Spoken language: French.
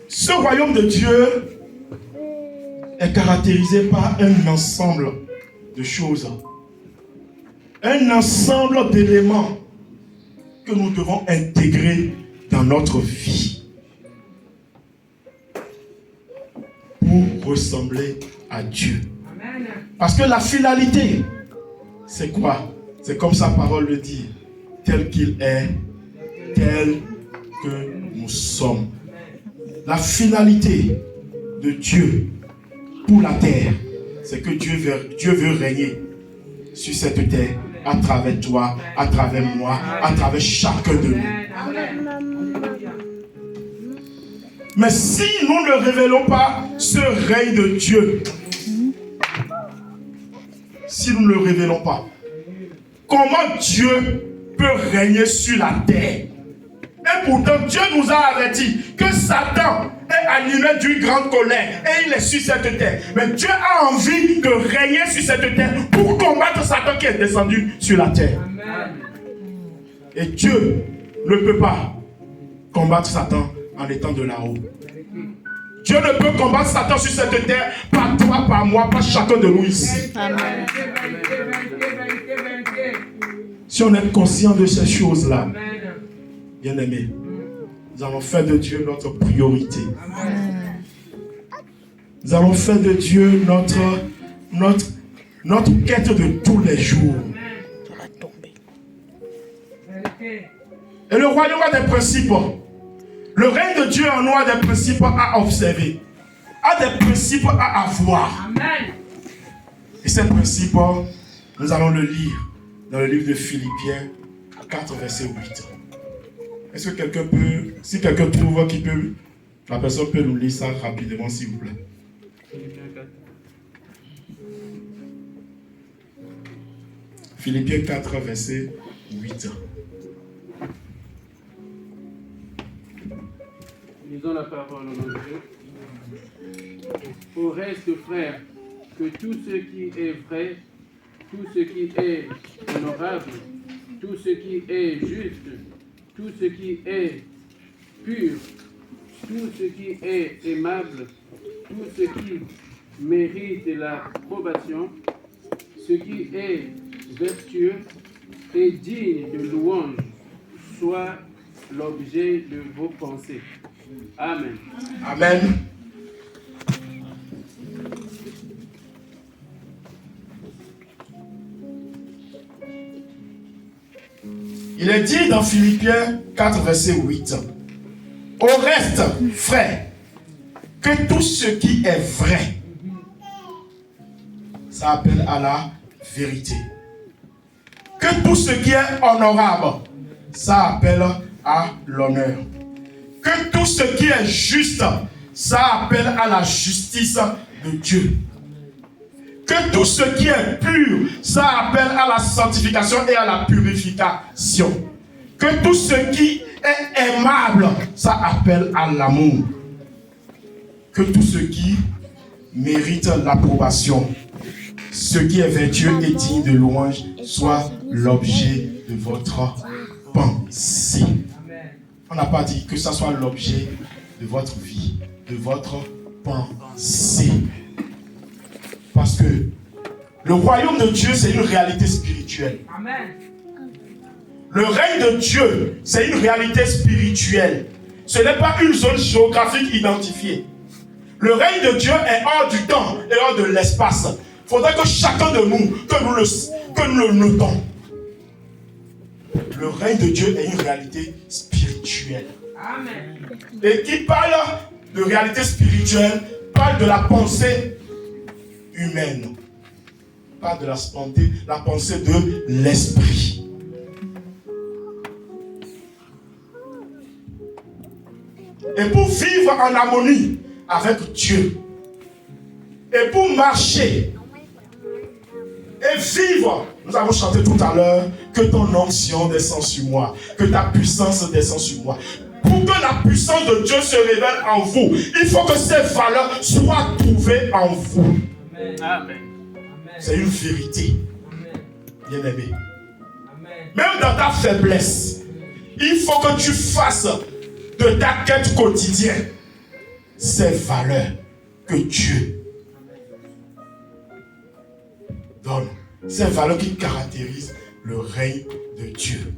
Ce royaume de Dieu est caractérisé par un ensemble de choses. Un ensemble d'éléments que nous devons intégrer dans notre vie pour ressembler à Dieu. Parce que la finalité, c'est quoi? C'est comme sa parole le dit, tel qu'il est, tel que nous sommes. La finalité de Dieu pour la terre, c'est que Dieu veut régner sur cette terre à travers toi, à travers moi, à travers chacun de nous. Mais si nous ne révélons pas ce règne de Dieu, si nous ne le révélons pas, comment Dieu peut régner sur la terre? Et pourtant, Dieu nous a averti que Satan est animé d'une grande colère et il est sur cette terre. Mais Dieu a envie de régner sur cette terre pour combattre Satan qui est descendu sur la terre. Amen. Et Dieu ne peut pas combattre Satan en étant de là-haut. Dieu ne peut combattre Satan sur cette terre par toi, par moi, par chacun de nous ici. Amen. Si on est conscient de ces choses-là, bien-aimés, nous allons faire de Dieu notre priorité. Amen. Nous allons faire de Dieu notre quête de tous les jours. Et le royaume a des principes. Le règne de Dieu en nous a des principes à observer, a des principes à avoir. Amen. Et ces principes, nous allons le lire dans le livre de Philippiens 4, verset 8. Est-ce que quelqu'un peut, si quelqu'un trouve qui peut, la personne peut nous lire ça rapidement, s'il vous plaît. Philippiens 4, verset 8. Lisons la parole au nom de Dieu. Au reste, frères, que tout ce qui est vrai, tout ce qui est honorable, tout ce qui est juste, tout ce qui est pur, tout ce qui est aimable, tout ce qui mérite l'approbation, ce qui est vertueux et digne de louange, soit l'objet de vos pensées. Amen. Amen. Il est dit dans Philippiens 4, verset 8. Au reste, frères, que tout ce qui est vrai, ça appelle à la vérité. Que tout ce qui est honorable, ça appelle à l'honneur. Que tout ce qui est juste, ça appelle à la justice de Dieu. Que tout ce qui est pur, ça appelle à la sanctification et à la purification. Que tout ce qui est aimable, ça appelle à l'amour. Que tout ce qui mérite l'approbation, ce qui est vertueux et digne de louange, soit l'objet de votre pensée. On n'a pas dit que ça soit l'objet de votre vie, de votre pensée. Parce que le royaume de Dieu, c'est une réalité spirituelle. Amen. Le règne de Dieu, c'est une réalité spirituelle. Ce n'est pas une zone géographique identifiée. Le règne de Dieu est hors du temps et hors de l'espace. Il faudrait que chacun de nous, que nous le notons. Le règne de Dieu est une réalité spirituelle. Amen. Et qui parle de réalité spirituelle, parle de la pensée humaine. Parle de la pensée de l'esprit. Et pour vivre en harmonie avec Dieu, et pour marcher et vivre, nous avons chanté tout à l'heure, que ton onction descend sur moi, que ta puissance descend sur moi. Pour que la puissance de Dieu se révèle en vous, il faut que ces valeurs soient trouvées en vous. Amen. C'est une vérité, bien-aimé. Même dans ta faiblesse, il faut que tu fasses de ta quête quotidienne ces valeurs que Dieu donne. Ces valeurs qui caractérisent le règne de Dieu.